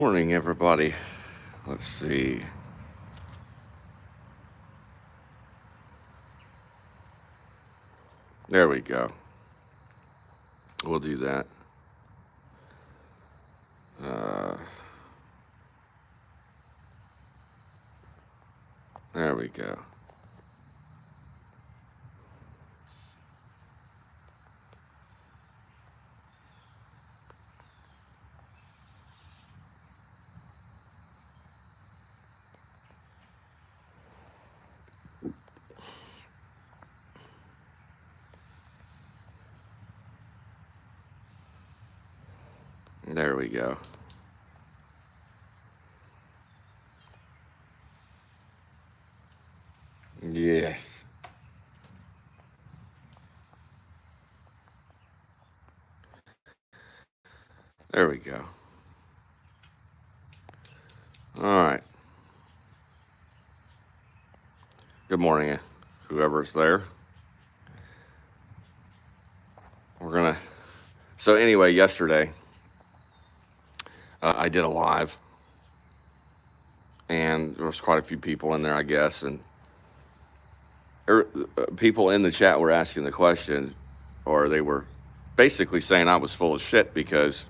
Morning, everybody. Let's see. There we go. We'll do that. Uh, there we go. There we go. Yes. There we go. All right. Good morning, whoever's there. We're going to. So, anyway, yesterday, I did a live, and there was quite a few people in there, I guess, and people in the chat were asking the question, or they were basically saying I was full of shit because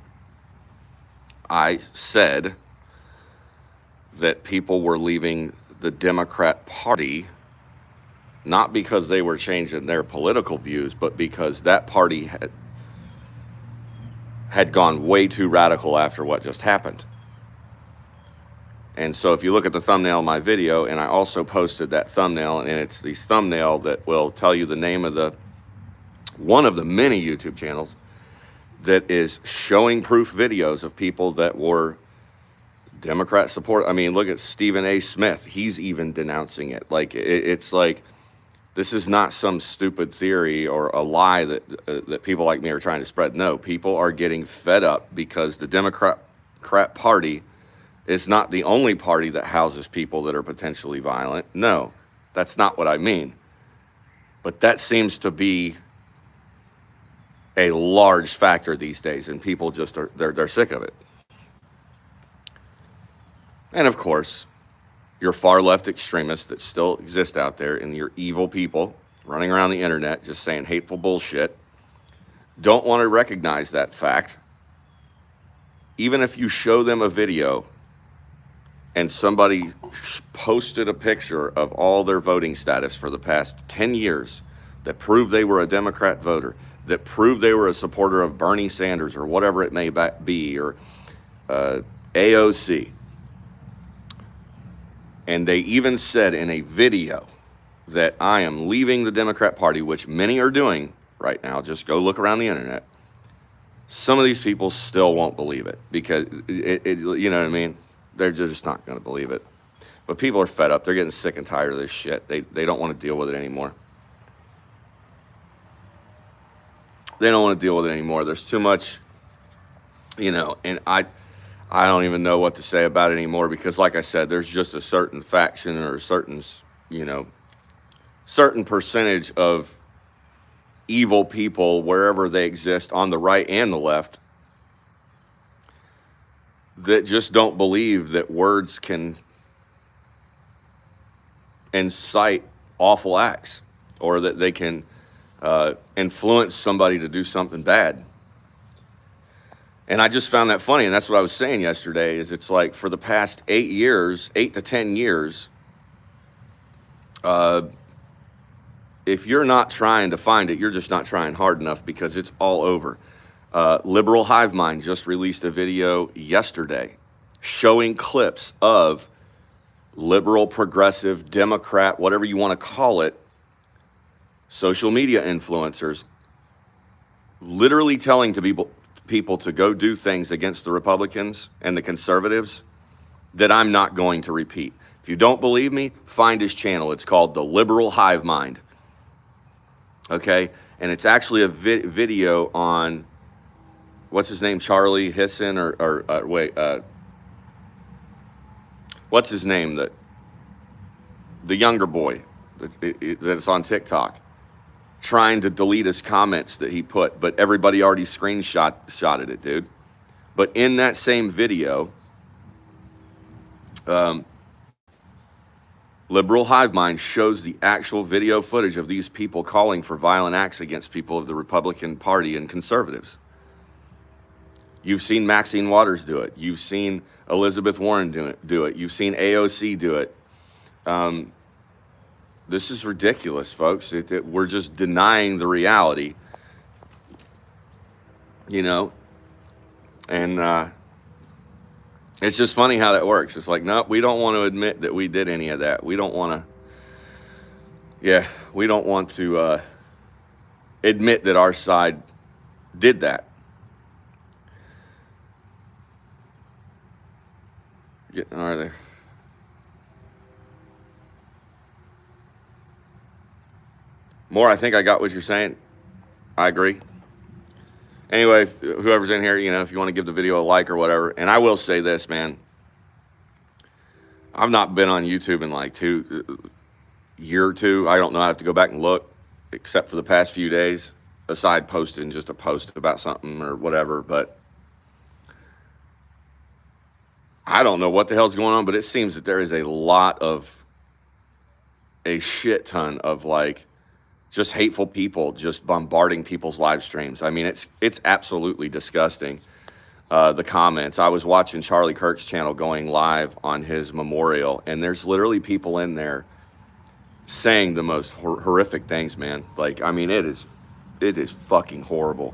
I said that people were leaving the Democrat Party not because they were changing their political views, but because that party had gone way too radical after what just happened. And so if you look at the thumbnail of my video, and I also posted that thumbnail, and it's the thumbnail that will tell you the name of one of the many YouTube channels that is showing proof videos of people that were Democrat support. I mean, look at Stephen A. Smith. He's even denouncing it. Like, it's like, this is not some stupid theory or a lie that people like me are trying to spread. No, people are getting fed up because the Democrat Party is not the only party that houses people that are potentially violent. No, that's not what I mean. But that seems to be a large factor these days, and people just they're sick of it. And of course, your far left extremists that still exist out there, and your evil people running around the internet just saying hateful bullshit, don't want to recognize that fact. Even if you show them a video and somebody posted a picture of all their voting status for the past 10 years that proved they were a Democrat voter, that proved they were a supporter of Bernie Sanders or whatever it may be, or AOC, and they even said in a video that I am leaving the Democrat Party, which many are doing right now. Just go look around the internet. Some of these people still won't believe it because, you know what I mean? They're just not going to believe it. But people are fed up. They're getting sick and tired of this shit. They don't want to deal with it anymore. They don't want to deal with it anymore. There's too much, and I don't even know what to say about it anymore because, like I said, there's just a certain faction or a certain percentage of evil people wherever they exist on the right and the left that just don't believe that words can incite awful acts or that they can influence somebody to do something bad. And I just found that funny, and that's what I was saying yesterday, is it's like for the past 8 to 10 years, if you're not trying to find it, you're just not trying hard enough because it's all over. Liberal Hive Mind just released a video yesterday showing clips of liberal, progressive, Democrat, whatever you want to call it, social media influencers literally telling people to go do things against the Republicans and the conservatives that I'm not going to repeat. If you don't believe me, find his channel. It's called The Liberal Hive Mind. Okay? And it's actually a video on, what's his name, Charlie Hisson, what's his name, the younger boy that's on TikTok, trying to delete his comments that he put, but everybody already screenshotted it, dude. But in that same video, Um, Liberal hive mind shows the actual video footage of these people calling for violent acts against people of the Republican Party and conservatives. You've seen Maxine Waters do it. You've seen Elizabeth Warren do it. You've seen AOC do it. Um, this is ridiculous, folks. We're just denying the reality, you know, and it's just funny how that works. It's like, no, we don't want to admit that we did any of that. We don't want to admit that our side did that. All right there. More, I think I got what you're saying. I agree. Anyway, whoever's in here, you know, if you want to give the video a like or whatever. And I will say this, man. I've not been on YouTube in like year or two. I don't know. I have to go back and look, except for the past few days, aside posting just a post about something or whatever. But I don't know what the hell's going on, but it seems that there is a shit ton of like just hateful people just bombarding people's live streams. I mean, it's absolutely disgusting. The comments. I was watching Charlie Kirk's channel going live on his memorial, and there's literally people in there saying the most horrific things, man. Like, I mean, it is fucking horrible.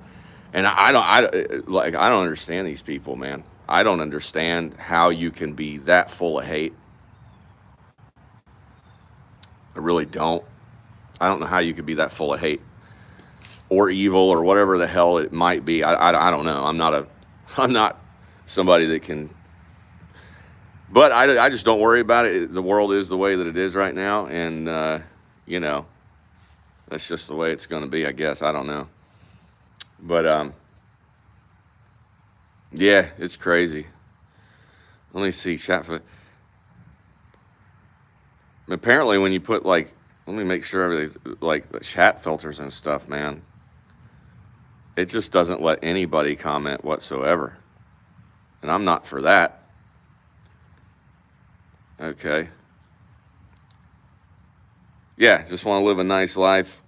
And I don't understand these people, man. I don't understand how you can be that full of hate. I really don't. I don't know how you could be that full of hate or evil or whatever the hell it might be. I don't know. I'm not somebody that can, but I just don't worry about it. The world is the way that it is right now. And, you know, that's just the way it's going to be, I guess. I don't know. But, yeah, it's crazy. Let me see. Chat. Apparently when you put like, let me make sure everything's like the chat filters and stuff, man. It just doesn't let anybody comment whatsoever. And I'm not for that. Okay. Yeah, just want to live a nice life.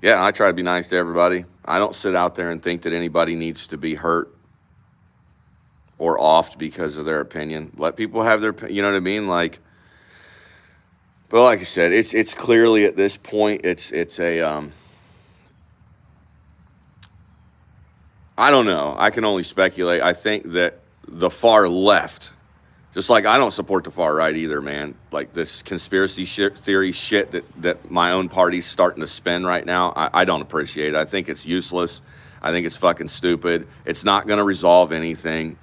Yeah, I try to be nice to everybody. I don't sit out there and think that anybody needs to be hurt or offed because of their opinion. Let people have their, you know what I mean? Like, but like I said, it's clearly at this point, it's a, I don't know. I can only speculate. I think that the far left, just like I don't support the far right either, man. Like this conspiracy theory shit that my own party's starting to spin right now, I don't appreciate it. I think it's useless. I think it's fucking stupid. It's not going to resolve anything.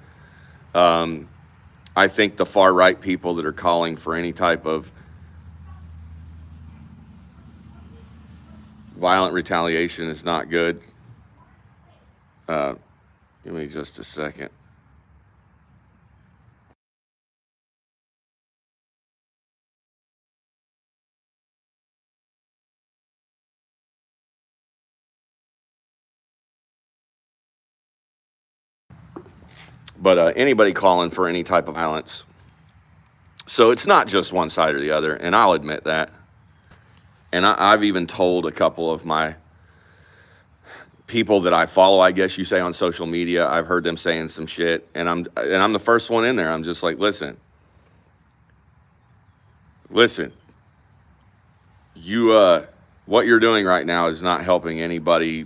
I think the far right people that are calling for any type of violent retaliation is not good. Give me just a second. But anybody calling for any type of violence. So it's not just one side or the other, and I'll admit that. And I've even told a couple of my people that I follow, I guess you say, on social media, I've heard them saying some shit, and I'm the first one in there. I'm just like, listen, you what you're doing right now is not helping anybody,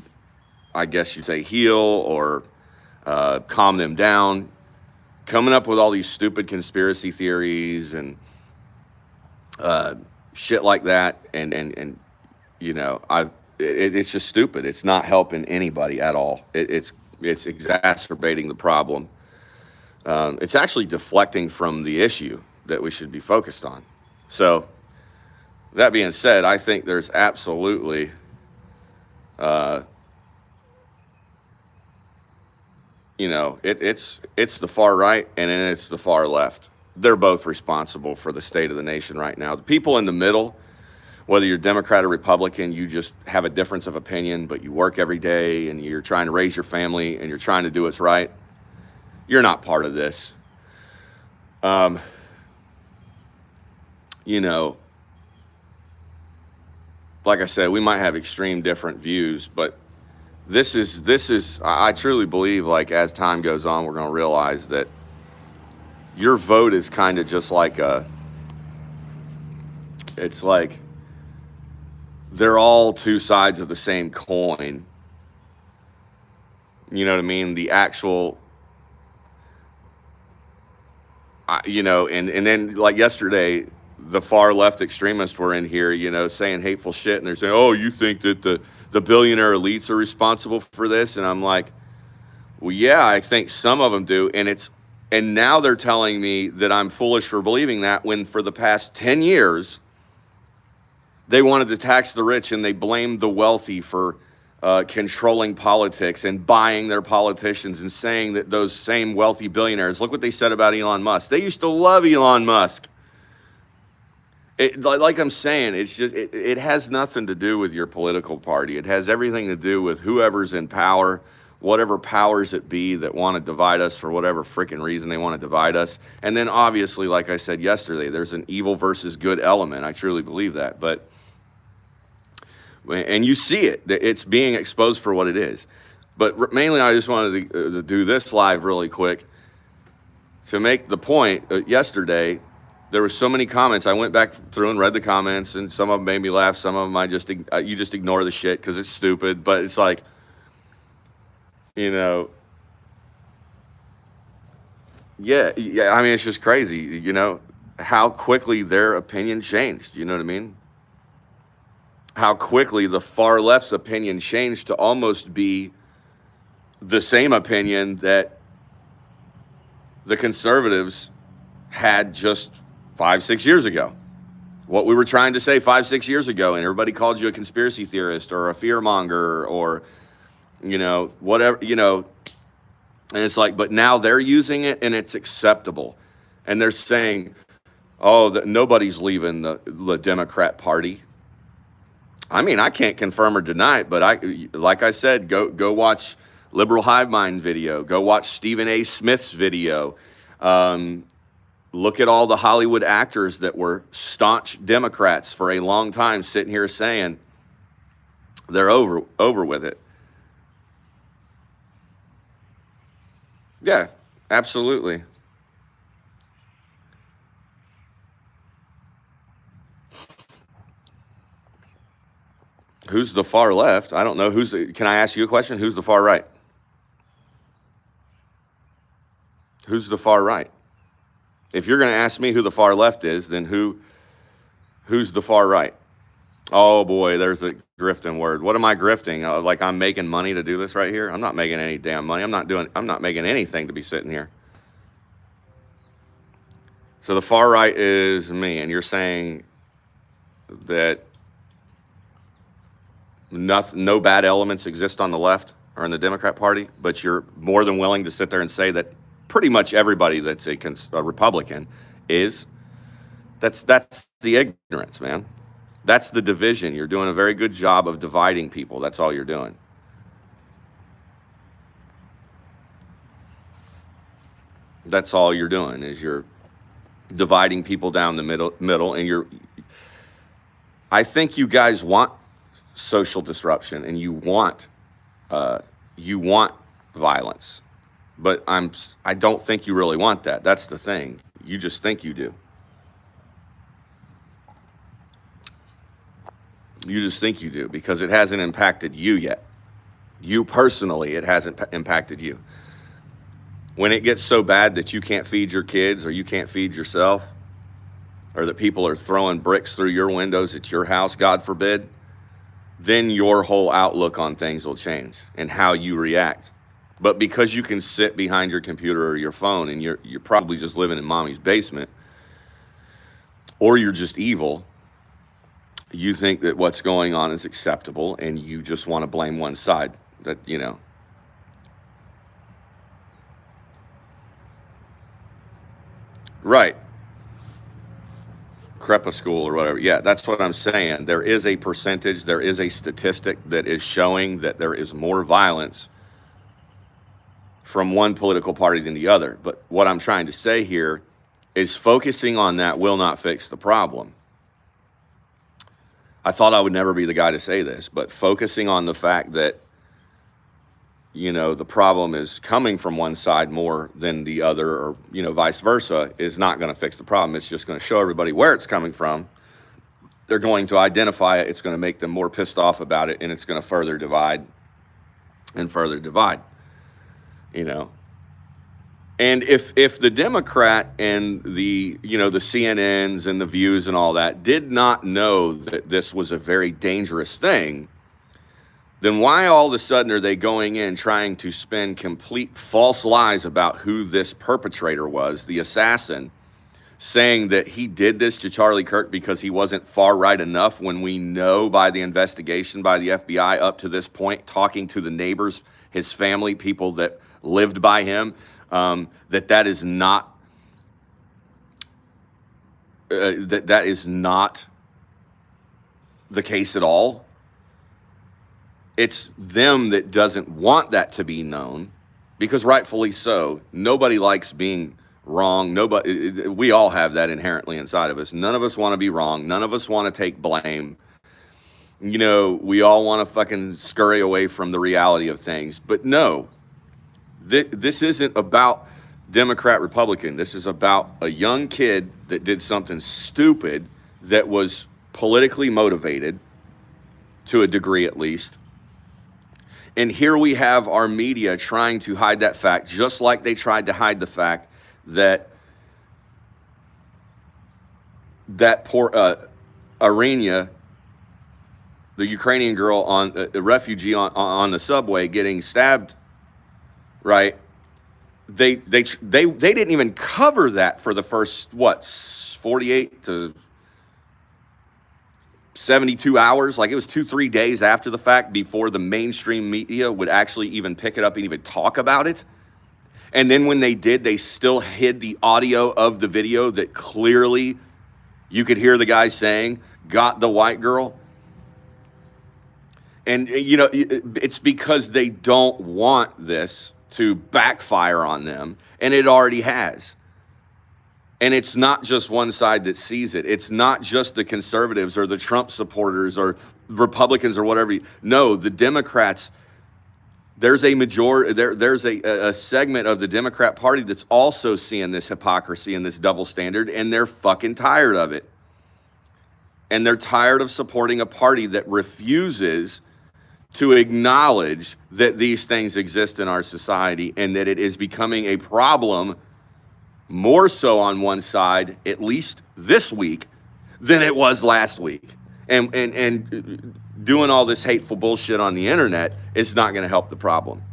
I guess you'd say, heal or calm them down. Coming up with all these stupid conspiracy theories and shit like that, and you know, it's just stupid. It's not helping anybody at all. It's exacerbating the problem. It's actually deflecting from the issue that we should be focused on. So that being said, I think there's absolutely you know, it's the far right and then it's the far left. They're both responsible for the state of the nation right now. The people in the middle, whether you're Democrat or Republican, you just have a difference of opinion, but you work every day and you're trying to raise your family and you're trying to do what's right. You're not part of this. you know, like I said, we might have extreme different views, but I truly believe, like, as time goes on, we're going to realize that your vote is kind of just like it's like they're all two sides of the same coin. You know what I mean? The actual, and then like yesterday, the far left extremists were in here, saying hateful shit, and they're saying, "Oh, you think that the billionaire elites are responsible for this?" And I'm like, "Well, yeah, I think some of them do." And now they're telling me that I'm foolish for believing that, when for the past 10 years they wanted to tax the rich, and they blamed the wealthy for controlling politics and buying their politicians, and saying that those same wealthy billionaires, look what they said about Elon Musk. They used to love Elon Musk. Like I'm saying, it's just, it has nothing to do with your political party. It has everything to do with whoever's in power, whatever powers it be that want to divide us for whatever freaking reason they want to divide us. And then obviously, like I said yesterday, there's an evil versus good element. I truly believe that. And you see it, it's being exposed for what it is. But mainly, I just wanted to do this live really quick to make the point. Yesterday, there were so many comments. I went back through and read the comments, and some of them made me laugh. Some of them you just ignore the shit because it's stupid. But it's like, yeah. I mean, it's just crazy, how quickly their opinion changed. You know what I mean? How quickly the far left's opinion changed to almost be the same opinion that the conservatives had just 5-6 years ago. What we were trying to say 5-6 years ago, and everybody called you a conspiracy theorist or a fearmonger or, whatever, and it's like, but now they're using it and it's acceptable. And they're saying, oh, that nobody's leaving the Democrat Party. I mean, I can't confirm or deny it, but like I said, go watch Liberal Hive Mind video. Go watch Stephen A. Smith's video. Look at all the Hollywood actors that were staunch Democrats for a long time, sitting here saying they're over with it. Yeah, absolutely. Who's the far left? I don't know. Can I ask you a question? Who's the far right? Who's the far right? If you're going to ask me who the far left is, then who's the far right? Oh boy, there's a grifting word. What am I grifting? Like I'm making money to do this right here? I'm not making any damn money. I'm not making anything to be sitting here. So the far right is me, and you're saying that no bad elements exist on the left or in the Democrat Party, but you're more than willing to sit there and say that pretty much everybody that's a Republican is. That's the ignorance, man. That's the division. You're doing a very good job of dividing people. That's all you're doing. That's all you're doing, is you're dividing people down the middle, and I think you guys want social disruption, and you want violence, but I don't think you really want that. That's the thing. You just think you do. You just think you do, because it hasn't impacted you yet. You personally, it hasn't impacted you. When it gets so bad that you can't feed your kids, or you can't feed yourself, or that people are throwing bricks through your windows at your house, God forbid, then your whole outlook on things will change and how you react. But because you can sit behind your computer or your phone, and you're probably just living in mommy's basement, or you're just evil, you think that what's going on is acceptable, and you just want to blame one side. Right. Crepuscule or whatever. Yeah, that's what I'm saying. There is a percentage, there is a statistic that is showing that there is more violence from one political party than the other. But what I'm trying to say here is focusing on that will not fix the problem. I thought I would never be the guy to say this, but focusing on the fact that, the problem is coming from one side more than the other, or, vice versa, is not going to fix the problem. It's just going to show everybody where it's coming from. They're going to identify it. It's going to make them more pissed off about it, and it's going to further divide and further divide, And if the Democrat and the CNNs and the Views and all that did not know that this was a very dangerous thing, then why all of a sudden are they going in trying to spin complete false lies about who this perpetrator was, the assassin, saying that he did this to Charlie Kirk because he wasn't far right enough, when we know by the investigation by the FBI up to this point, talking to the neighbors, his family, people that lived by him, that is not that is not the case at all. It's them that doesn't want that to be known, because rightfully so. Nobody likes being wrong. We all have that inherently inside of us. None of us want to be wrong. None of us want to take blame. We all want to fucking scurry away from the reality of things. But no, this isn't about Democrat, Republican. This is about a young kid that did something stupid that was politically motivated, to a degree at least. And here we have our media trying to hide that fact, just like they tried to hide the fact that poor Arenia, the Ukrainian girl, a refugee on the subway getting stabbed, right? They didn't even cover that for the first 48 to 72 hours. Like, it was 2-3 days after the fact before the mainstream media would actually even pick it up and even talk about it. And then when they did, they still hid the audio of the video that clearly you could hear the guy saying, "Got the white girl." And, it's because they don't want this to backfire on them, and it already has. And it's not just one side that sees it. It's not just the conservatives or the Trump supporters or Republicans or whatever. No, the Democrats, there's a majority, there's a segment of the Democrat Party that's also seeing this hypocrisy and this double standard, and they're fucking tired of it. And they're tired of supporting a party that refuses to acknowledge that these things exist in our society, and that it is becoming a problem more so on one side, at least this week, than it was last week. And doing all this hateful bullshit on the internet is not going to help the problem.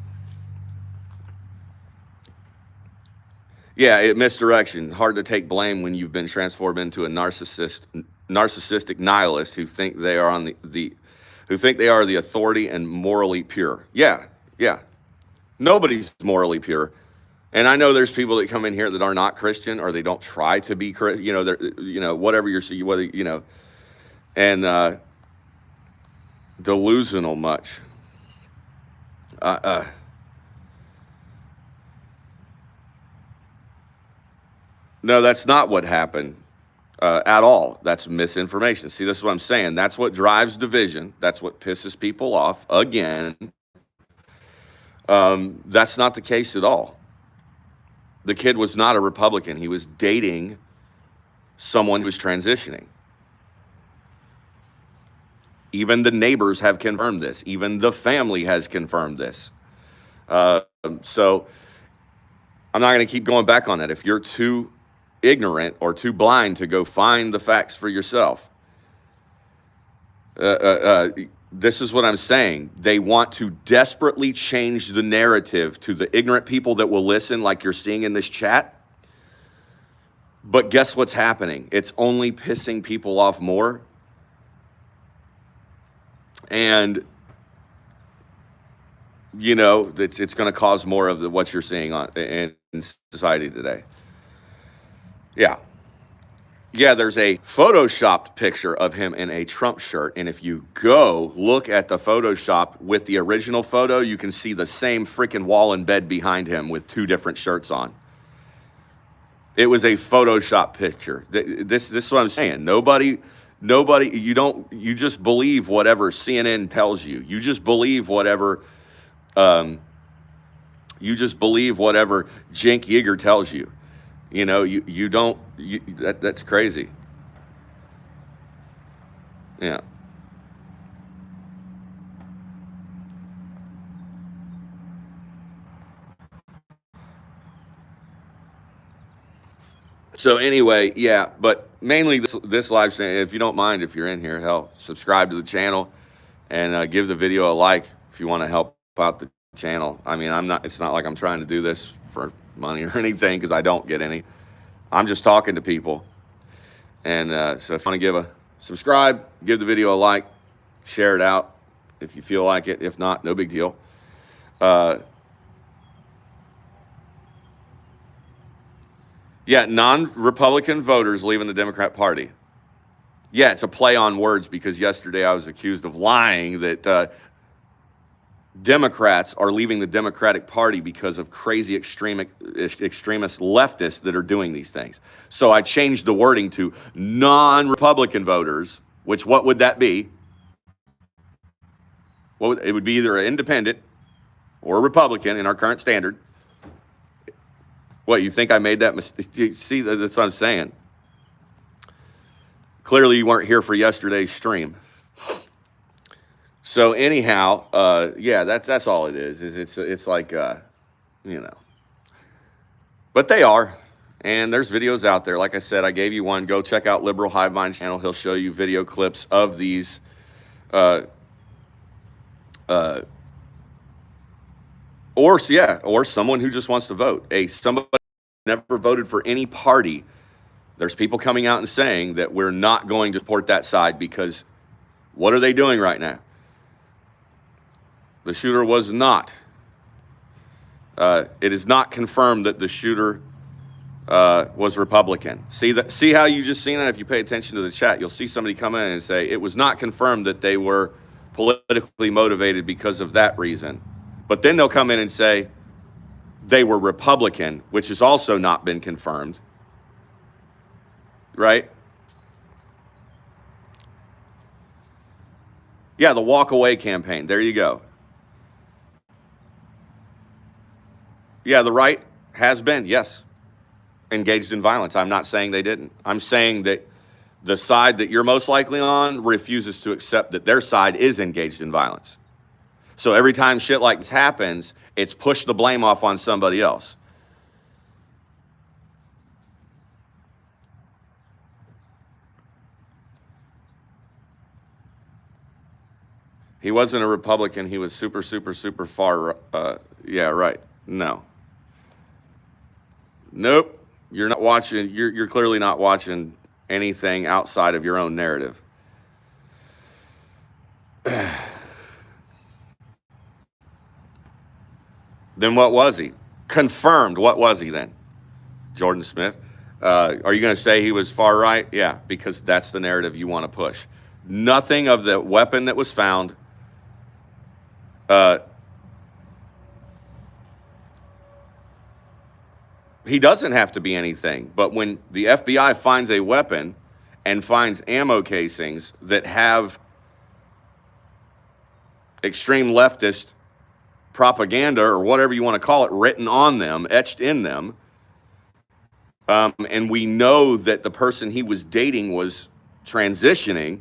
Yeah, misdirection. Hard to take blame when you've been transformed into a narcissistic nihilist who think they are who think they are the authority and morally pure. Yeah. Nobody's morally pure. And I know there's people that come in here that are not Christian, or they don't try to be, whatever and delusional much. No, that's not what happened at all. That's misinformation. See, this is what I'm saying. That's what drives division. That's what pisses people off. Again, that's not the case at all. The kid was not a Republican. He was dating someone who was transitioning. Even the neighbors have confirmed this. Even the family has confirmed this. So I'm not going to keep going back on that. If you're too ignorant or too blind to go find the facts for yourself, this is what I'm saying. They want to desperately change the narrative to the ignorant people that will listen, like you're seeing in this chat. But guess what's happening? It's only pissing people off more. And, it's going to cause more of what you're seeing in society today. Yeah, there's a photoshopped picture of him in a Trump shirt. And if you go look at the Photoshop with the original photo, you can see the same freaking wall and bed behind him with two different shirts on. It was a Photoshop picture. This is what I'm saying. Nobody, you just believe whatever CNN tells you. You just believe whatever, Cenk Yeager tells you. You know, you don't, that's crazy. Yeah. So anyway, yeah, but mainly this live stream, if you don't mind, if you're in here, hell, subscribe to the channel and give the video a like if you want to help out the channel. I mean, it's not like I'm trying to do this for money or anything, because I don't get any. I'm just talking to people. And so if you want to give a subscribe, give the video a like, share it out if you feel like it. If not, no big deal. Yeah, non-Republican voters leaving the Democrat Party. Yeah, it's a play on words, because yesterday I was accused of lying that Democrats are leaving the Democratic Party because of crazy extremist leftists that are doing these things. So I changed the wording to non-Republican voters, which what would that be? Well, it would be either an independent or a Republican in our current standard. What, you think I made that mistake? See, that's what I'm saying. Clearly you weren't here for yesterday's stream. So anyhow, yeah, that's all it is. It's like, you know. But they are. And there's videos out there. Like I said, I gave you one. Go check out Liberal Hive Mind's channel. He'll show you video clips of these or someone who just wants to vote. Somebody who never voted for any party. There's people coming out and saying that we're not going to support that side, because what are they doing right now? The shooter was not. It is not confirmed that the shooter was Republican. See how you just seen that? If you pay attention to the chat, you'll see somebody come in and say it was not confirmed that they were politically motivated because of that reason. But then they'll come in and say they were Republican, which has also not been confirmed. Right? Yeah, the walk away campaign. There you go. Yeah, the right has been, yes, engaged in violence. I'm not saying they didn't. I'm saying that the side that you're most likely on refuses to accept that their side is engaged in violence. So every time shit like this happens, it's push the blame off on somebody else. He wasn't a Republican. He was super, super, super far. Yeah, right. No. Nope. You're not watching. You're clearly not watching anything outside of your own narrative. Then what was he? Confirmed. What was he then? Jordan Smith. Are you going to say he was far right? Yeah, because that's the narrative you want to push. Nothing of the weapon that was found. He doesn't have to be anything. But when the FBI finds a weapon and finds ammo casings that have extreme leftist propaganda, or whatever you want to call it, written on them, etched in them, and we know that the person he was dating was transitioning,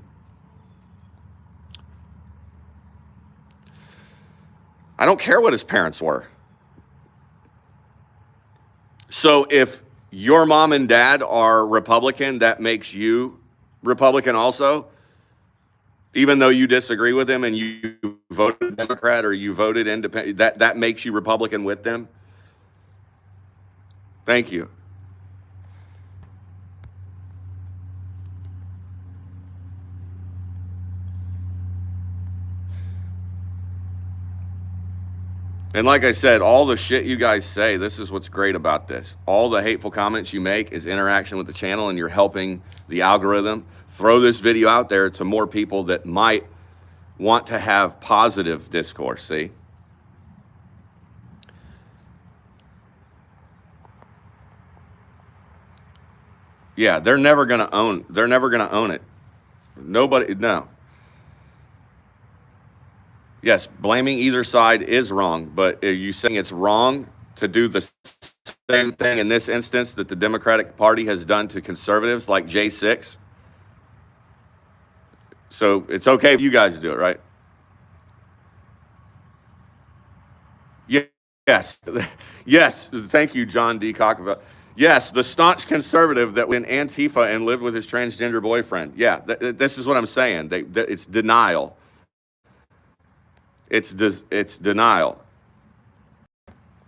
I don't care what his parents were. So if your mom and dad are Republican, that makes you Republican also, even though you disagree with them and you voted Democrat or you voted independent, that makes you Republican with them. Thank you. And like I said, all the shit you guys say, this is what's great about this. All the hateful comments you make is interaction with the channel, and you're helping the algorithm throw this video out there to more people that might want to have positive discourse, see? Yeah, they're never gonna own. They're never gonna own it. Nobody. No. Yes, blaming either side is wrong, but are you saying it's wrong to do the same thing in this instance that the Democratic Party has done to conservatives like J6? So it's okay if you guys do it, right? Yes, yes. Thank you, John D. Cockaville. Yes, the staunch conservative that went Antifa and lived with his transgender boyfriend. Yeah, this is what I'm saying. It's denial. It's denial.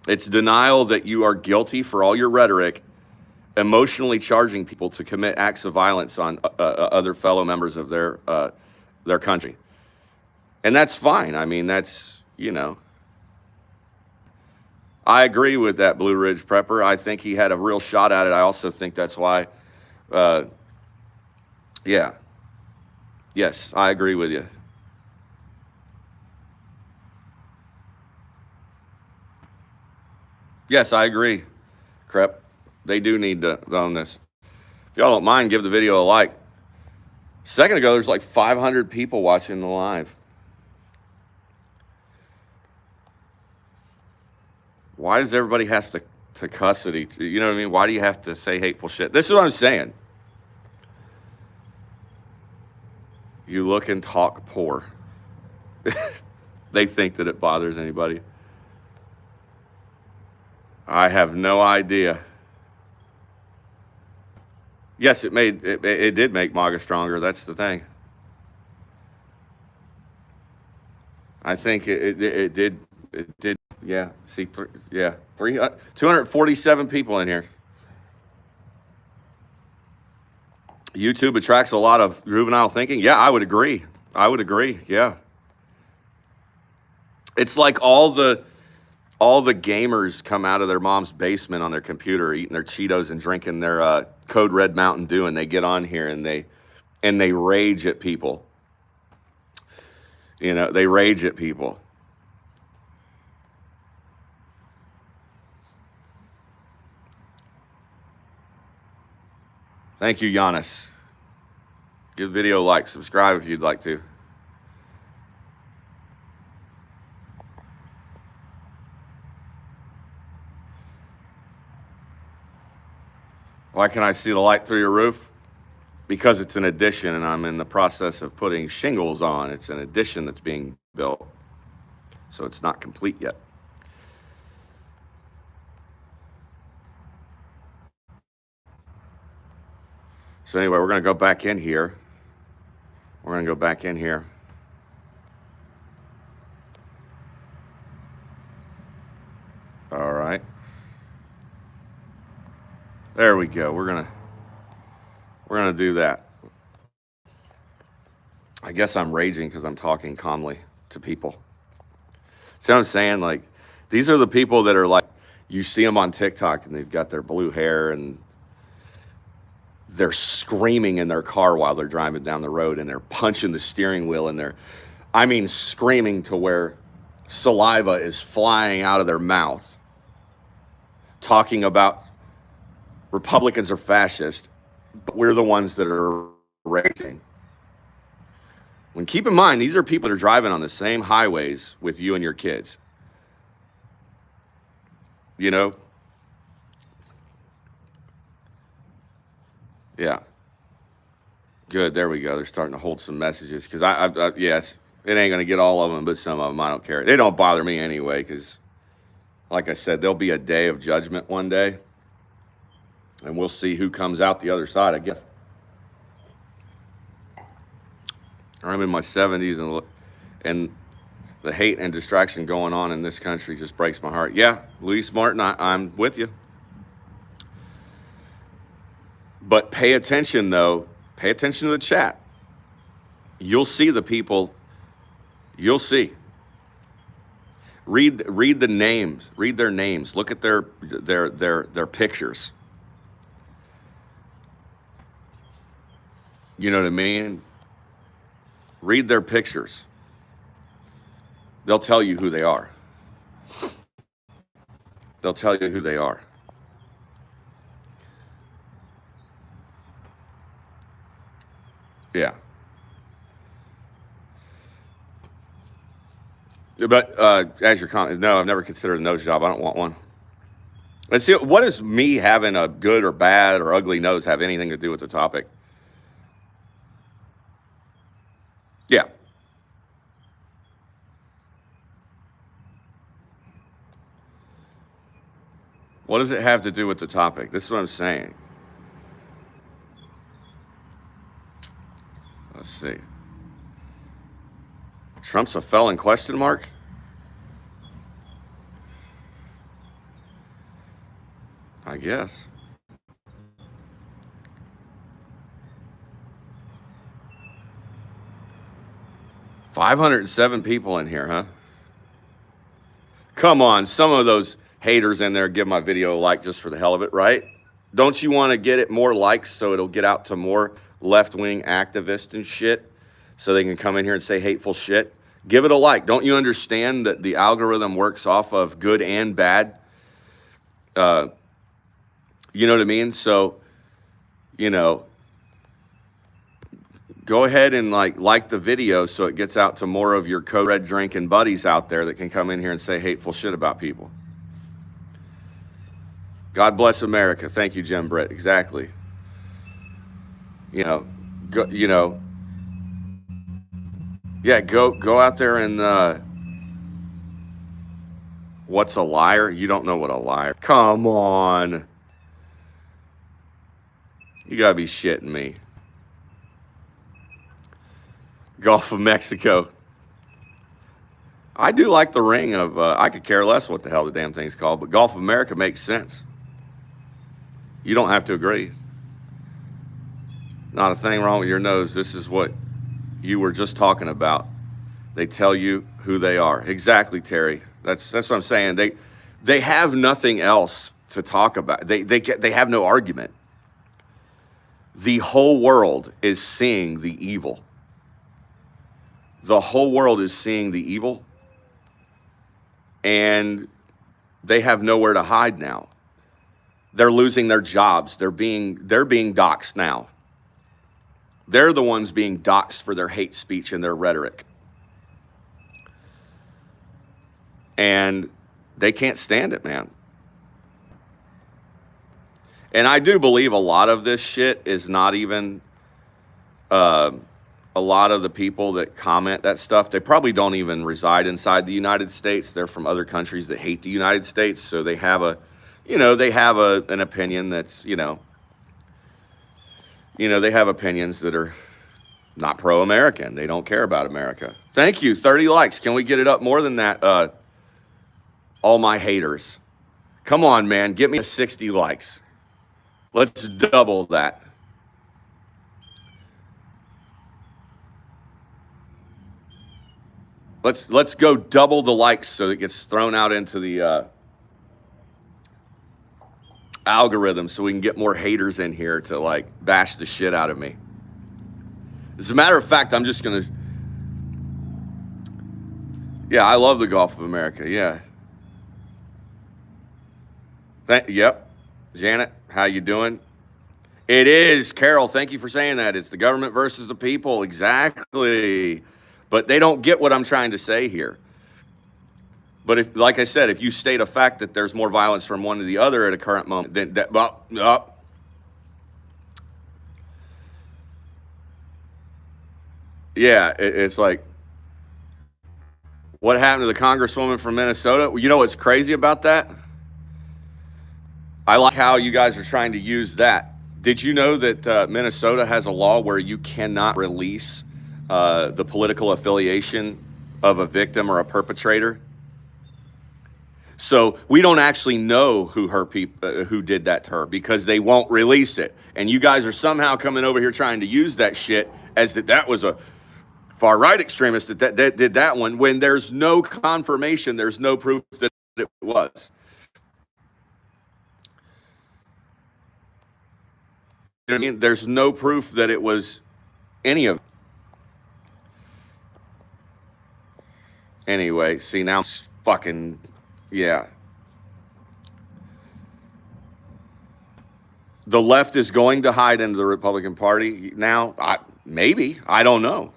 It's denial that you are guilty for all your rhetoric, emotionally charging people to commit acts of violence on other fellow members of their country, and that's fine. I mean, that's. I agree with that Blue Ridge prepper. I think he had a real shot at it. I also think that's why. Uh, yeah. Yes, I agree with you. Yes, I agree, Crep. They do need to own this. If y'all don't mind, give the video a like. A second ago, there's like 500 people watching the live. Why does everybody have to cuss at each? You know what I mean? Why do you have to say hateful shit? This is what I'm saying. You look and talk poor. They think that it bothers anybody. I have no idea. Yes, it did make MAGA stronger. That's the thing. I think it did. It did. Yeah. See, yeah. 247 people in here. YouTube attracts a lot of juvenile thinking. Yeah, I would agree. Yeah. It's like all the gamers come out of their mom's basement on their computer, eating their Cheetos and drinking their Code Red Mountain Dew, and they get on here and they rage at people. They rage at people. Thank you, Giannis. Give the video a like, subscribe if you'd like to. Why can I see the light through your roof? Because it's an addition and I'm in the process of putting shingles on. It's an addition that's being built, so it's not complete yet. So anyway, we're going to go back in here. All right. There we go. We're gonna do that. I guess I'm raging because I'm talking calmly to people. See what I'm saying? Like, these are the people that are like, you see them on TikTok and they've got their blue hair and they're screaming in their car while they're driving down the road and they're punching the steering wheel and screaming to where saliva is flying out of their mouth, talking about Republicans are fascist, but we're the ones that are raging. When keep in mind, these are people that are driving on the same highways with you and your kids. Yeah. Good. There we go. They're starting to hold some messages because yes, it ain't going to get all of them, but some of them I don't care. They don't bother me anyway because, like I said, there'll be a day of judgment one day, and we'll see who comes out the other side, I guess. I'm in my 70s, and the hate and distraction going on in this country just breaks my heart. Yeah, Luis Martin, I'm with you. But pay attention, though. Pay attention to the chat. You'll see the people. You'll see. Read the names. Read their names. Look at their pictures. You know what I mean? Read their pictures. They'll tell you who they are. They'll tell you who they are. Yeah. But as your comment, no, I've never considered a nose job. I don't want one. Let's see, what does me having a good or bad or ugly nose have anything to do with the topic? Yeah. What does it have to do with the topic? This is what I'm saying. Let's see. Trump's a felon, question mark? I guess. $507 people in here, huh? Come on, some of those haters in there give my video a like just for the hell of it, right? Don't you want to get it more likes so it'll get out to more left-wing activists and shit so they can come in here and say hateful shit? Give it a like. Don't you understand that the algorithm works off of good and bad? You know what I mean? So, you know, go ahead and like the video so it gets out to more of your co-red drinking buddies out there that can come in here and say hateful shit about people. God bless America. Thank you, Jim Britt. Exactly. You know, yeah, go out there and what's a liar? You don't know what a liar. Come on. You gotta be shitting me. Gulf of Mexico. I do like the ring of, I could care less what the hell the damn thing's called, but Gulf of America makes sense. You don't have to agree. Not a thing wrong with your nose. This is what you were just talking about. They tell you who they are. Exactly, Terry. That's what I'm saying. They have nothing else to talk about. They have no argument. The whole world is seeing the evil. The whole world is seeing the evil, and they have nowhere to hide now. They're losing their jobs. They're being doxxed now. They're the ones being doxxed for their hate speech and their rhetoric. And they can't stand it, man. And I do believe a lot of this shit is not even a lot of the people that comment that stuff. They probably don't even reside inside the United States. They're from other countries that hate the United States. So they have an opinion that's, they have opinions that are not pro-American. They don't care about America. Thank you. 30 likes. Can we get it up more than that? All my haters. Come on, man. Get me 60 likes. Let's double that. Let's go double the likes so it gets thrown out into the algorithm so we can get more haters in here to bash the shit out of me. As a matter of fact, I'm just gonna. Yeah, I love the Gulf of America. Yeah. Yep. Janet, how you doing? It is, Carol. Thank you for saying that. It's the government versus the people. Exactly. But they don't get what I'm trying to say here. But if, like I said, if you state a fact that there's more violence from one to the other at a current moment, then yeah, it's like, what happened to the congresswoman from Minnesota? You know what's crazy about that? I like how you guys are trying to use that. Did you know that Minnesota has a law where you cannot release the political affiliation of a victim or a perpetrator? So we don't actually know who did that to her because they won't release it. And you guys are somehow coming over here trying to use that shit as that was a far-right extremist that did that one, when there's no confirmation, there's no proof that it was. You know what I mean? There's no proof that it was any of it. Anyway, see, now it's fucking, yeah. The left is going to hide into the Republican Party now. Maybe. I don't know.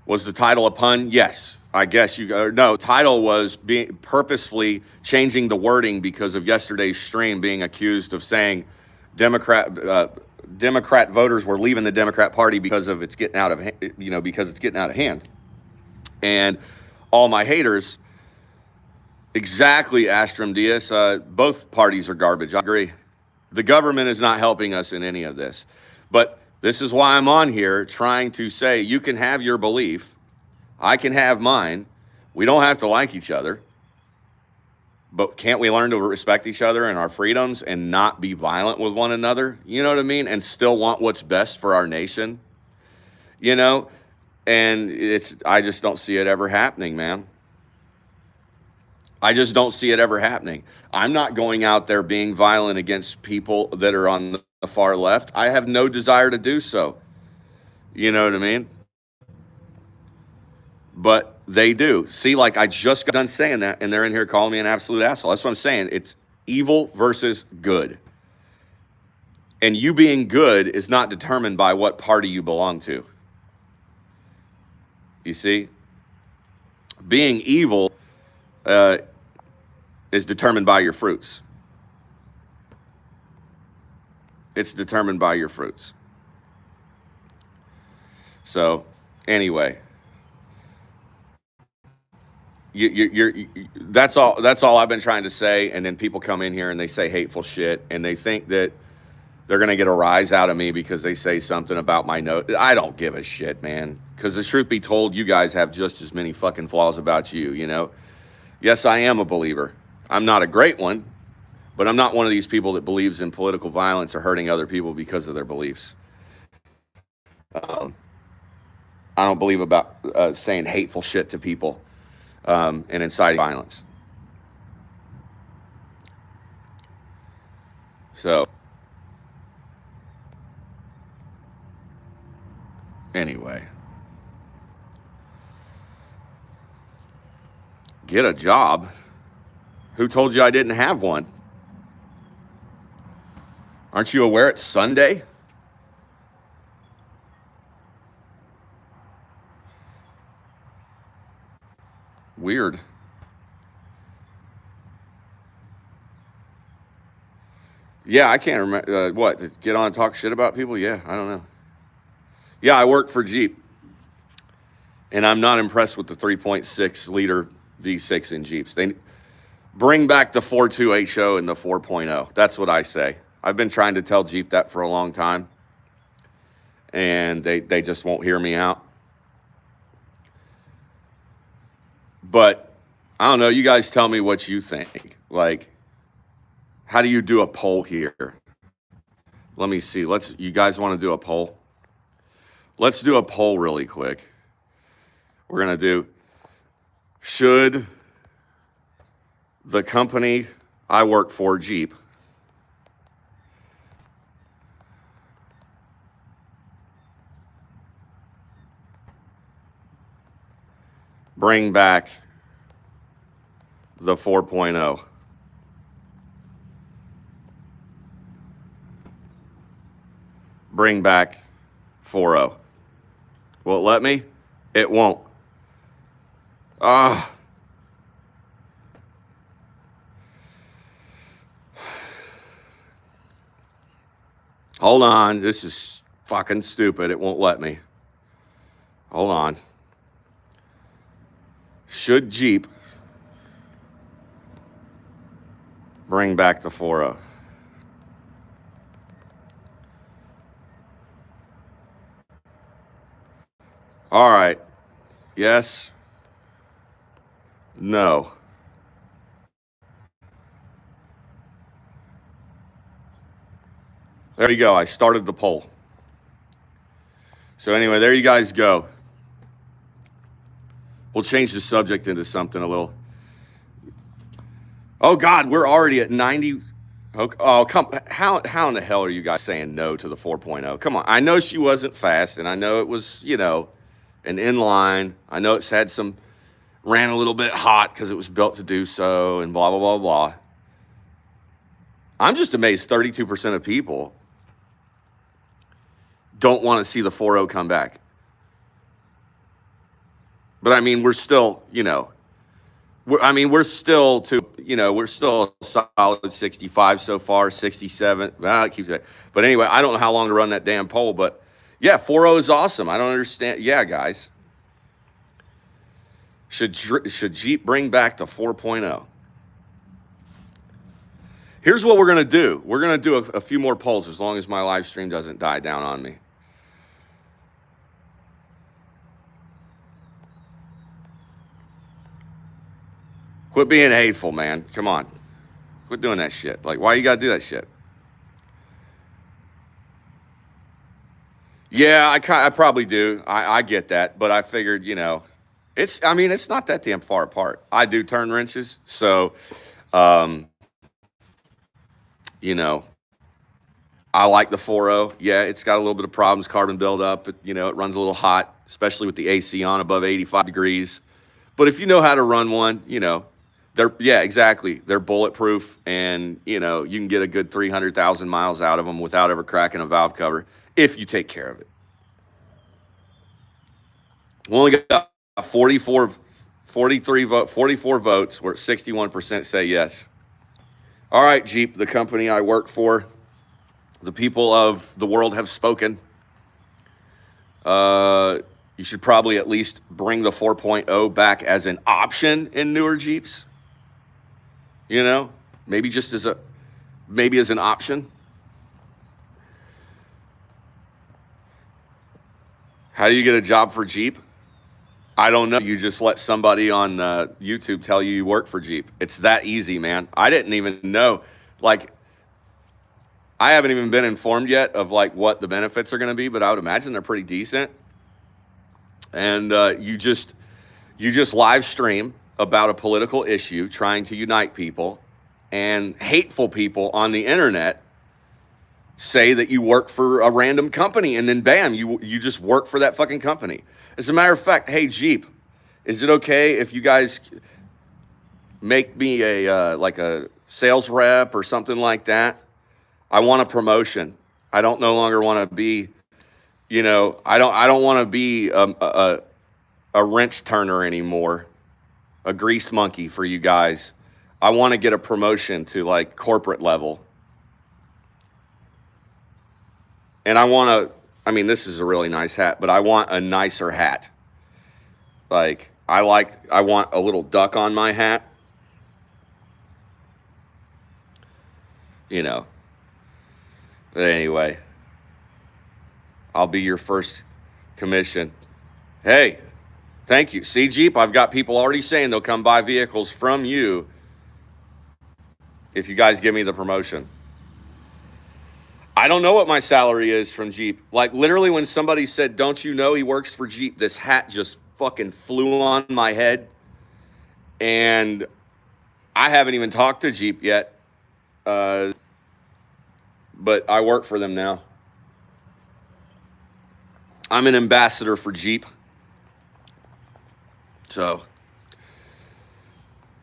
Was the title a pun? Yes. I guess you go. No, title was being purposefully changing the wording because of yesterday's stream being accused of saying Democrat voters were leaving the Democrat Party because of it's getting out of because it's getting out of hand. And all my haters, exactly, Astrum Diaz, both parties are garbage. I agree. The government is not helping us in any of this. But this is why I'm on here trying to say you can have your belief. I can have mine. We don't have to like each other. But can't we learn to respect each other and our freedoms and not be violent with one another? You know what I mean? And still want what's best for our nation. You know? And I just don't see it ever happening, man. I just don't see it ever happening. I'm not going out there being violent against people that are on the far left. I have no desire to do so. You know what I mean? But they do. See, like I just got done saying that, and they're in here calling me an absolute asshole. That's what I'm saying. It's evil versus good. And you being good is not determined by what party you belong to. You see? Being evil is determined by your fruits. It's determined by your fruits. So, anyway. That's all I've been trying to say, and then people come in here and they say hateful shit, and they think that they're gonna get a rise out of me because they say something about my note. I don't give a shit, man. Because the truth be told, you guys have just as many fucking flaws about you. You know. Yes, I am a believer. I'm not a great one, but I'm not one of these people that believes in political violence or hurting other people because of their beliefs. I don't believe about saying hateful shit to people. And inciting violence. So, anyway, get a job. Who told you I didn't have one? Aren't you aware it's Sunday? Weird. Yeah, I can't remember. What? Get on and talk shit about people? Yeah, I don't know. Yeah, I work for Jeep. And I'm not impressed with the 3.6 liter V6 in Jeeps. They bring back the 4.2 HO and the 4.0. That's what I say. I've been trying to tell Jeep that for a long time. And they just won't hear me out. But I don't know. You guys tell me what you think. Like, how do you do a poll here? Let me see. You guys want to do a poll? Let's do a poll really quick. We're going to do, should the company I work for, Jeep, bring back the 4.0? Bring back 4.0. Will it let me? It won't. Hold on. This is fucking stupid. It won't let me. Hold on. Should Jeep bring back the 4.0? All right. Yes. No. There you go. I started the poll. So anyway, there you guys go. We'll change the subject into something a little. Oh God, we're already at 90. Oh, come. How in the hell are you guys saying no to the 4.0? Come on. I know she wasn't fast, and I know it was, an inline. I know it's had ran a little bit hot because it was built to do so, and blah, blah, blah, blah. I'm just amazed 32% of people don't want to see the 4.0 come back. But I mean, we're still, we're still a solid 65 so far, 67. Well, it keeps it. But anyway, I don't know how long to run that damn poll, but yeah, 4.0 is awesome. I don't understand. Yeah, guys. Should Jeep bring back the 4.0? Here's what we're going to do. We're going to do a few more polls as long as my live stream doesn't die down on me. Quit being hateful, man. Come on. Quit doing that shit. Like, why you got to do that shit? Yeah, I probably do. I get that. But I figured, it's not that damn far apart. I do turn wrenches. So, I like the 4.0. Yeah, it's got a little bit of problems, carbon buildup. It runs a little hot, especially with the AC on above 85 degrees. But if you know how to run one, exactly. They're bulletproof, and you can get a good 300,000 miles out of them without ever cracking a valve cover if you take care of it. We only got 44 votes, where 61% say yes. All right, Jeep, the company I work for, the people of the world have spoken. You should probably at least bring the 4.0 back as an option in newer Jeeps. Maybe just as an option. How do you get a job for Jeep? I don't know. You just let somebody on YouTube tell you work for Jeep. It's that easy, man. I didn't even know. I haven't even been informed yet of what the benefits are going to be, but I would imagine they're pretty decent. And you just live stream about a political issue, trying to unite people, and hateful people on the internet say that you work for a random company, and then bam, you just work for that fucking company. As a matter of fact, hey Jeep, is it okay if you guys make me a sales rep or something like that? I want a promotion. I don't no longer want to be, I don't want to be a wrench turner anymore, a grease monkey for you guys. I want to get a promotion to corporate level. And this is a really nice hat, but I want a nicer hat. I want a little duck on my hat. But anyway, I'll be your first commission. Hey, thank you. See, Jeep, I've got people already saying they'll come buy vehicles from you if you guys give me the promotion. I don't know what my salary is from Jeep. Literally when somebody said, don't you know he works for Jeep, this hat just fucking flew on my head. And I haven't even talked to Jeep yet. But I work for them now. I'm an ambassador for Jeep. So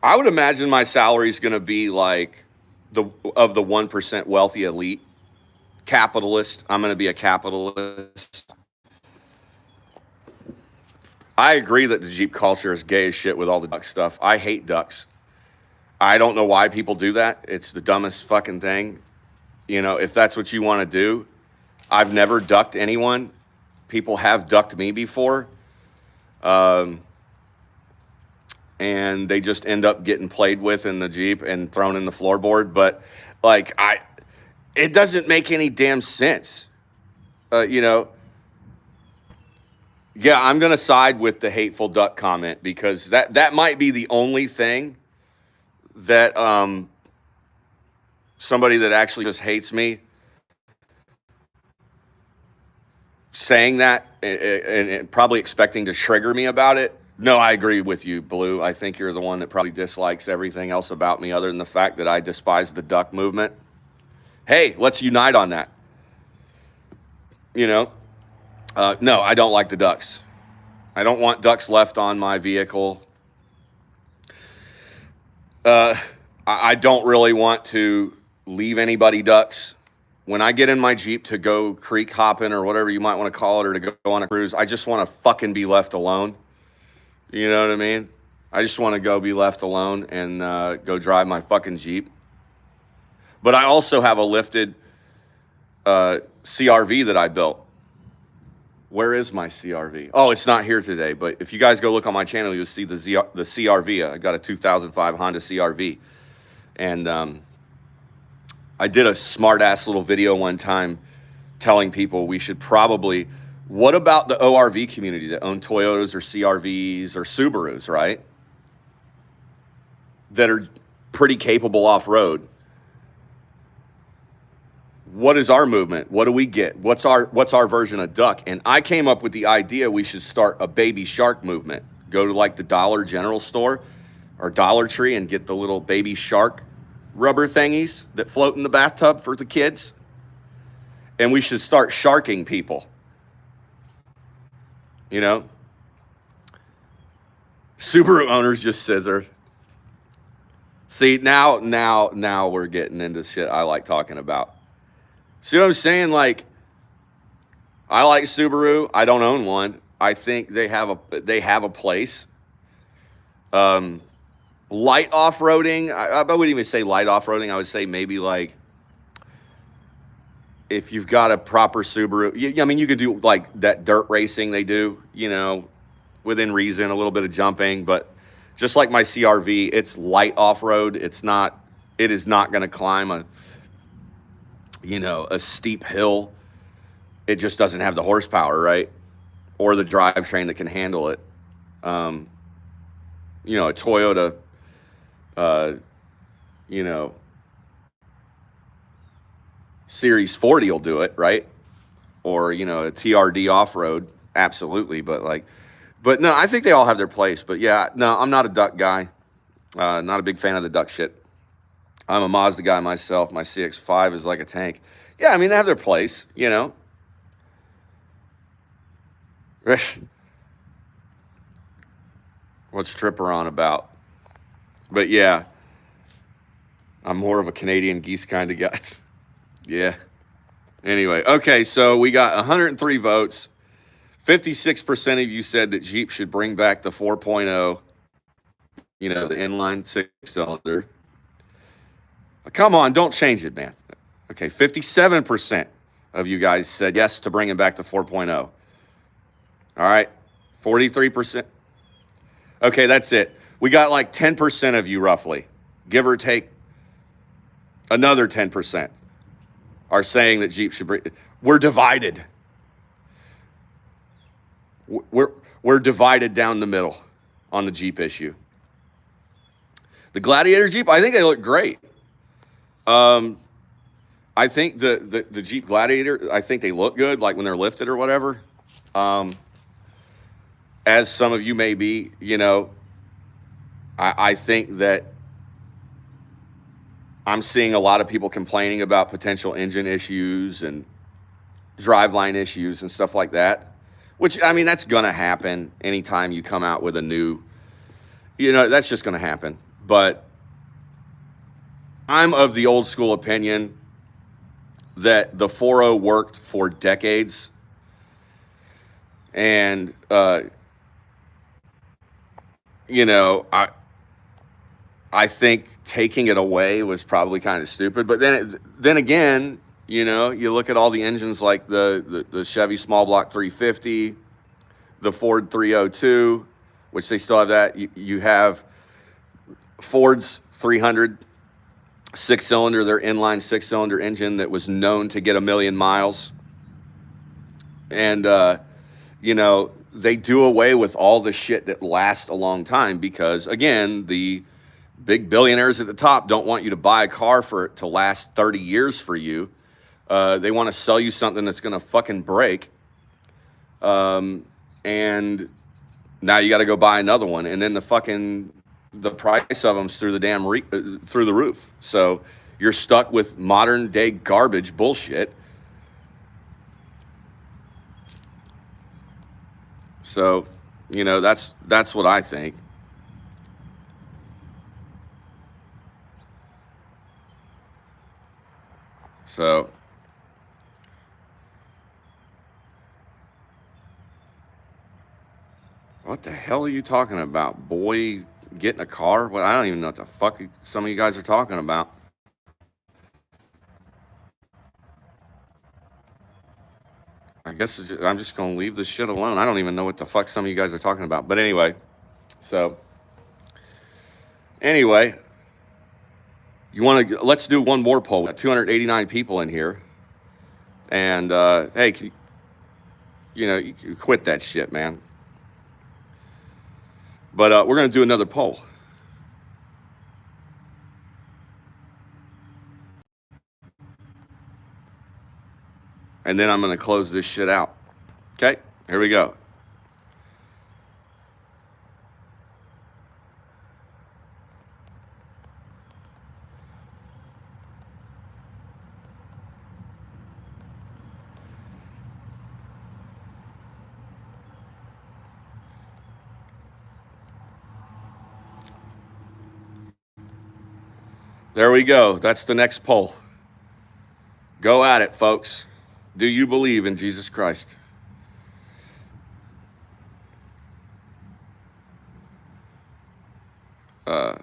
I would imagine my salary is going to be the 1% wealthy elite. Capitalist. I'm going to be a capitalist. I agree that the Jeep culture is gay as shit with all the duck stuff. I hate ducks. I don't know why people do that. It's the dumbest fucking thing. If that's what you want to do. I've never ducked anyone. People have ducked me before. And they just end up getting played with in the Jeep and thrown in the floorboard. But it doesn't make any damn sense. Yeah, I'm going to side with the hateful duck comment, because that might be the only thing that somebody that actually just hates me saying that and probably expecting to trigger me about it. No, I agree with you, Blue. I think you're the one that probably dislikes everything else about me other than the fact that I despise the duck movement. Hey, let's unite on that. No, I don't like the ducks. I don't want ducks left on my vehicle. I don't really want to leave anybody ducks. when I get in my Jeep to go creek hopping or whatever you might want to call it, or to go on a cruise, I just want to fucking be left alone. You know what I mean? I just want to go be left alone and go drive my fucking Jeep. But I also have a lifted CRV that I built. Where is my CRV? Oh, it's not here today. But if you guys go look on my channel, you'll see the CRV. I got a 2005 Honda CRV. And I did a smart-ass little video one time telling people we should probably, what about the ORV community that own Toyotas or CRVs or Subarus, right? That are pretty capable off-road. What is our movement? What do we get? What's our version of duck? And I came up with the idea we should start a baby shark movement. Go to like the Dollar General store or Dollar Tree and get the little baby shark rubber thingies that float in the bathtub for the kids. And we should start sharking people. You know? Subaru owners just scissor. See, now we're getting into shit I like talking about. See what I'm saying? Like, I like Subaru. I don't own one. I think they have a place. Light off-roading, I wouldn't even say light off-roading. I would say maybe like if you've got a proper Subaru. I mean, you could do like that dirt racing they do, you know, within reason, a little bit of jumping. But just like my CRV, it's light off-road. It is not going to climb a steep hill. It just doesn't have the horsepower, right? Or the drivetrain that can handle it. A Toyota, Series 40 will do it, right? Or, a TRD off-road, absolutely. But no, I think they all have their place. But yeah, no, I'm not a duck guy. Not a big fan of the duck shit. I'm a Mazda guy myself. My CX-5 is like a tank. Yeah, I mean, they have their place, you know. What's Tripper on about? But yeah, I'm more of a Canadian geese kind of guy. Yeah. Anyway, okay, so we got 103 votes. 56% of you said that Jeep should bring back the 4.0, the inline six-cylinder. Come on, don't change it, man. Okay, 57% of you guys said yes to bringing back the 4.0. All right, 43%. Okay, that's it. We got like 10% of you roughly, give or take another 10%, are saying that Jeep should bring. We're divided. We're divided down the middle on the Jeep issue. The Gladiator Jeep, I think they look great. I think the Jeep Gladiator, I think they look good, like when they're lifted or whatever. As some of you may be, I think that I'm seeing a lot of people complaining about potential engine issues and driveline issues and stuff like that, which, I mean, that's going to happen anytime you come out with a new, that's just going to happen. But I'm of the old school opinion that the 4.0 worked for decades. And, I think taking it away was probably kind of stupid. But then again, you look at all the engines like the Chevy small block 350, the Ford 302, which they still have that. You have Ford's 300 six-cylinder, their inline six-cylinder engine that was known to get 1 million miles. And, they do away with all the shit that lasts a long time because, again, the big billionaires at the top don't want you to buy a car for it to last 30 years for you. They want to sell you something that's going to fucking break. And now you got to go buy another one. And then the price of them's through the damn through the roof. So you're stuck with modern day garbage bullshit. So, that's what I think. So, What the hell are you talking about? Boy, get in a car? Well, I don't even know what the fuck some of you guys are talking about. I guess I'm just going to leave this shit alone. I don't even know what the fuck some of you guys are talking about. But anyway, you want to, let's do one more poll. We got 289 people in here. And, hey, you quit that shit, man. But we're going to do another poll. And then I'm going to close this shit out. Okay, here we go. There we go. That's the next poll. Go at it, folks. Do you believe in Jesus Christ? I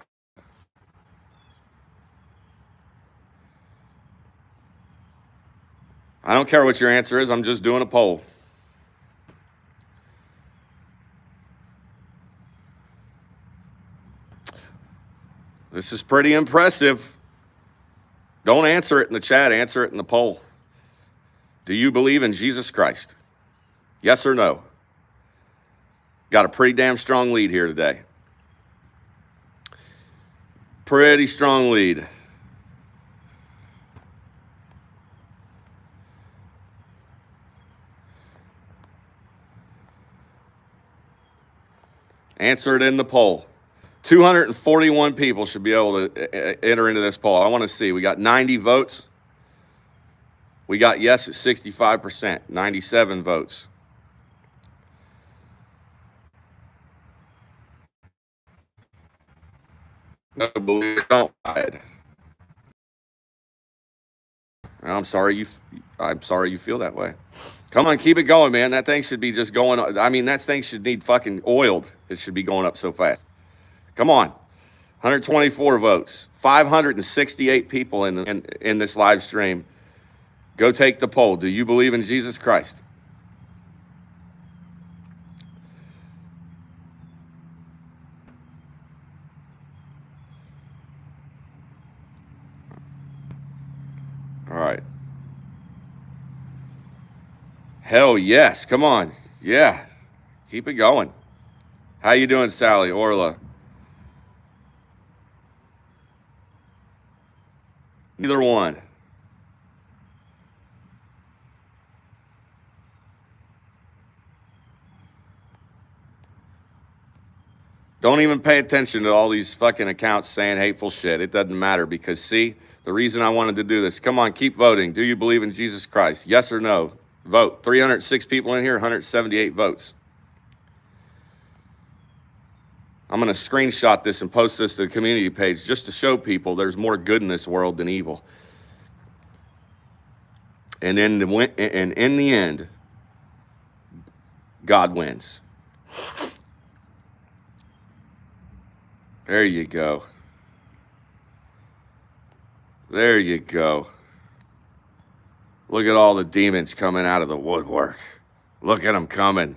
don't care what your answer is. I'm just doing a poll. This is pretty impressive. Don't answer it in the chat. Answer it in the poll. Do you believe in Jesus Christ? Yes or no? Got a pretty damn strong lead here today. Pretty strong lead. Answer it in the poll. 241 people should be able to enter into this poll. I want to see. We got 90 votes. We got yes at 65%, 97 votes. No, believe it, don't. I'm sorry you feel that way. Come on, keep it going, man. That thing should be just going. I mean, that thing should need fucking oiled. It should be going up so fast. Come on, 124 votes, 568 people in this live stream. Go take the poll. Do you believe in Jesus Christ? All right. Hell yes. Come on. Yeah. Keep it going. How you doing, Sally, Orla? Neither one. Don't even pay attention to all these fucking accounts saying hateful shit. It doesn't matter because, see, the reason I wanted to do this. Come on, keep voting. Do you believe in Jesus Christ? Yes or no? Vote. 306 people in here, 178 votes. I'm going to screenshot this and post this to the community page just to show people there's more good in this world than evil. And in the end, God wins. There you go. There you go. Look at all the demons coming out of the woodwork. Look at them coming.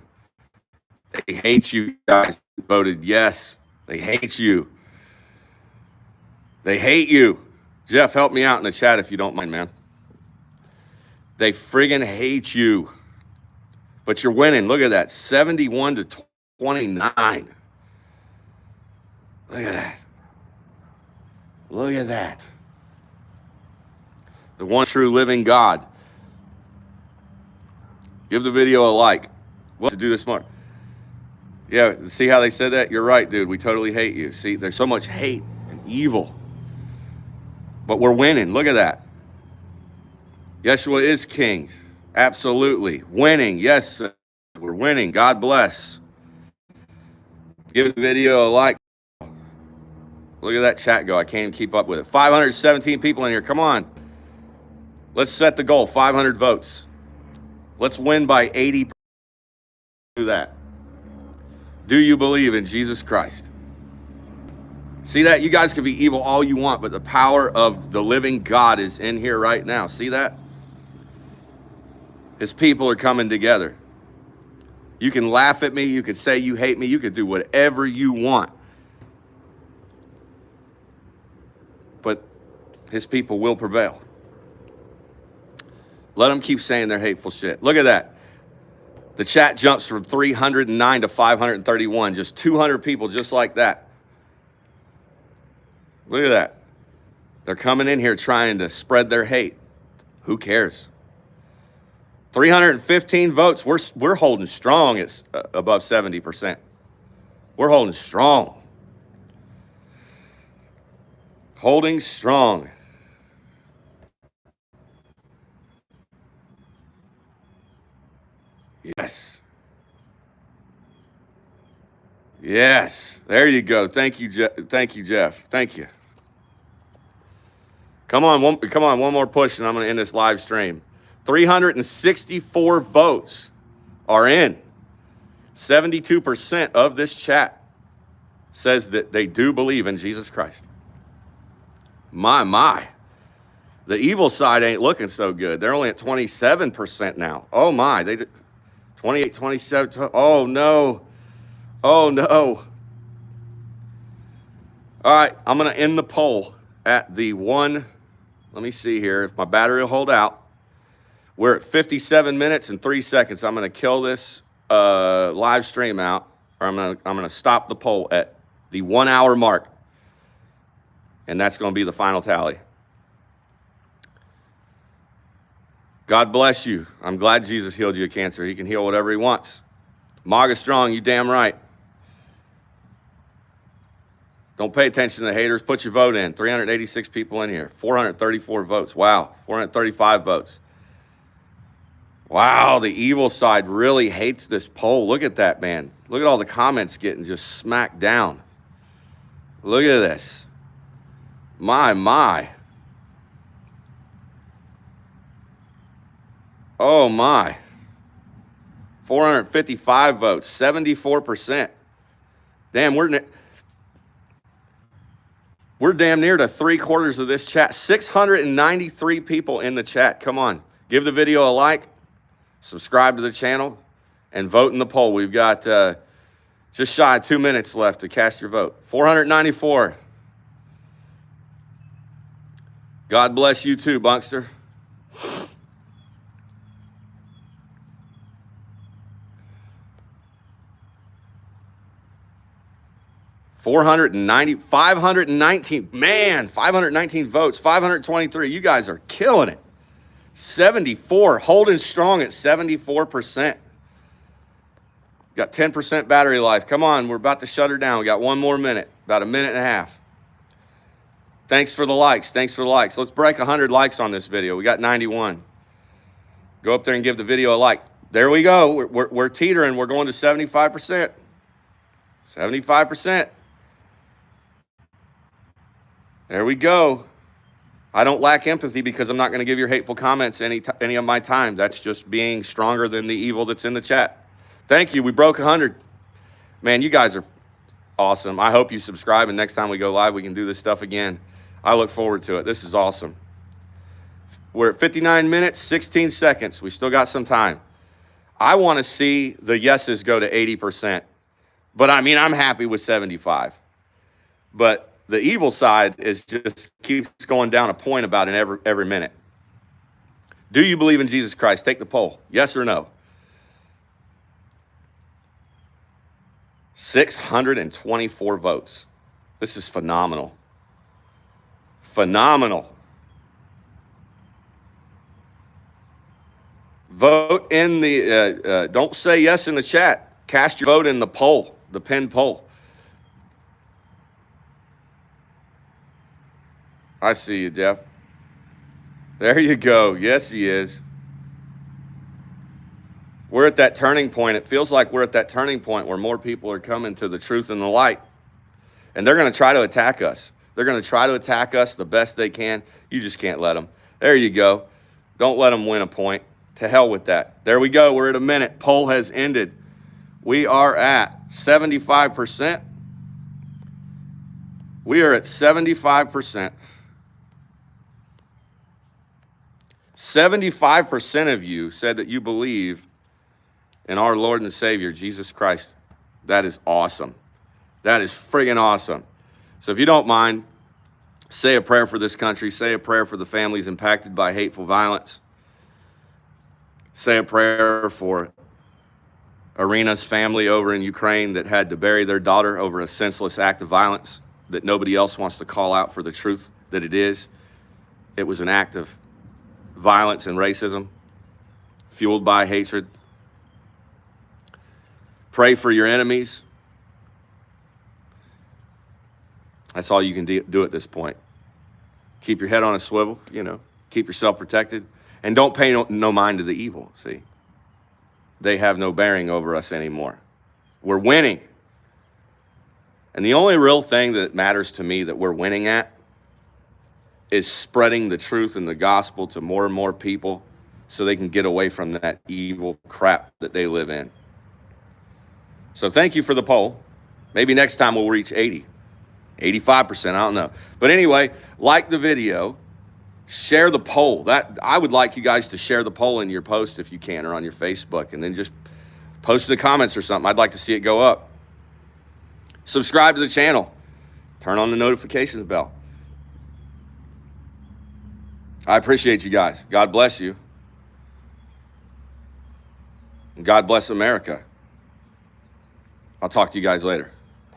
They hate you guys who voted yes. They hate you. They hate you. Jeff, help me out in the chat if you don't mind, man. They friggin' hate you. But you're winning. Look at that. 71 to 29. Look at that. Look at that. The one true living God. Give the video a like. What to do this more? Yeah, see how they said that? You're right, dude. We totally hate you. See, there's so much hate and evil. But we're winning. Look at that. Yeshua is king. Absolutely. Winning. Yes, we're winning. God bless. Give the video a like. Look at that chat go. I can't even keep up with it. 517 people in here. Come on. Let's set the goal. 500 votes. Let's win by 80%. Do that. Do you believe in Jesus Christ? See that? You guys can be evil all you want, but the power of the living God is in here right now. See that? His people are coming together. You can laugh at me. You could say you hate me. You could do whatever you want. But his people will prevail. Let them keep saying their hateful shit. Look at that. The chat jumps from 309 to 531. Just 200 people just like that. Look at that. They're coming in here trying to spread their hate. Who cares? 315 votes. We're holding strong. It's above 70%. We're holding strong. Holding strong. Yes. Yes. There you go. Thank you, Jeff. Thank you, Jeff. Thank you. Come on, one more push, and I'm going to end this live stream. 364 votes are in. 72% of this chat says that they do believe in Jesus Christ. My. The evil side ain't looking so good. They're only at 27% now. Oh, my. 28, 27. Oh, no. Oh, no. All right, I'm going to end the poll at the one. Let me see here if my battery will hold out. We're at 57 minutes and 3 seconds. I'm going to kill this live stream out, or I'm going to stop the poll at the 1 hour mark, and that's going to be the final tally. God bless you. I'm glad Jesus healed you of cancer. He can heal whatever he wants. MAGA strong, you damn right. Don't pay attention to the haters. Put your vote in. 386 people in here. 434 votes. Wow. 435 votes. Wow, the evil side really hates this poll. Look at that, man. Look at all the comments getting just smacked down. Look at this. My. Oh, my. 455 votes. 74%. Damn, we're damn near to 3/4 of this chat. 693 people in the chat. Come on. Give the video a like, subscribe to the channel, and vote in the poll. We've got just shy of 2 minutes left to cast your vote. 494. God bless you too, Bunkster. 519, man, 519 votes, 523. You guys are killing it. 74, holding strong at 74%. Got 10% battery life. Come on, we're about to shut her down. We got 1 more minute, about a minute and a half. Thanks for the likes. Let's break 100 likes on this video. We got 91. Go up there and give the video a like. There we go. We're teetering. We're going to 75%. 75%. There we go. I don't lack empathy because I'm not going to give your hateful comments any of my time. That's just being stronger than the evil that's in the chat. Thank you. We broke 100. Man, you guys are awesome. I hope you subscribe, and next time we go live, we can do this stuff again. I look forward to it. This is awesome. We're at 59 minutes, 16 seconds. We still got some time. I want to see the yeses go to 80%. But, I mean, I'm happy with 75. But the evil side is just keeps going down a point about it every minute. Do you believe in Jesus Christ? Take the poll. Yes or no? 624 votes. This is phenomenal. Phenomenal. Vote in the, don't say yes in the chat. Cast your vote in the poll, the pinned poll. I see you, Jeff. There you go. Yes, he is. We're at that turning point. It feels like we're at that turning point where more people are coming to the truth and the light. And they're going to try to attack us. They're going to try to attack us the best they can. You just can't let them. There you go. Don't let them win a point. To hell with that. There we go. We're at a minute. Poll has ended. We are at 75%. We are at 75%. 75% of you said that you believe in our Lord and Savior, Jesus Christ. That is awesome. That is friggin' awesome. So if you don't mind, say a prayer for this country. Say a prayer for the families impacted by hateful violence. Say a prayer for Irina's family over in Ukraine that had to bury their daughter over a senseless act of violence that nobody else wants to call out for the truth that it is. It was an act of violence and racism fueled by hatred. Pray for your enemies. That's all you can do at this point. Keep your head on a swivel, keep yourself protected, and don't pay no mind to the evil, see? They have no bearing over us anymore. We're winning. And the only real thing that matters to me that we're winning at is spreading the truth and the gospel to more and more people so they can get away from that evil crap that they live in. So thank you for the poll. Maybe next time we'll reach 80, 85%, I don't know. But anyway, like the video, share the poll. I would like you guys to share the poll in your post if you can, or on your Facebook, and then just post in the comments or something. I'd like to see it go up. Subscribe to the channel. Turn on the notifications bell. I appreciate you guys. God bless you. And God bless America. I'll talk to you guys later.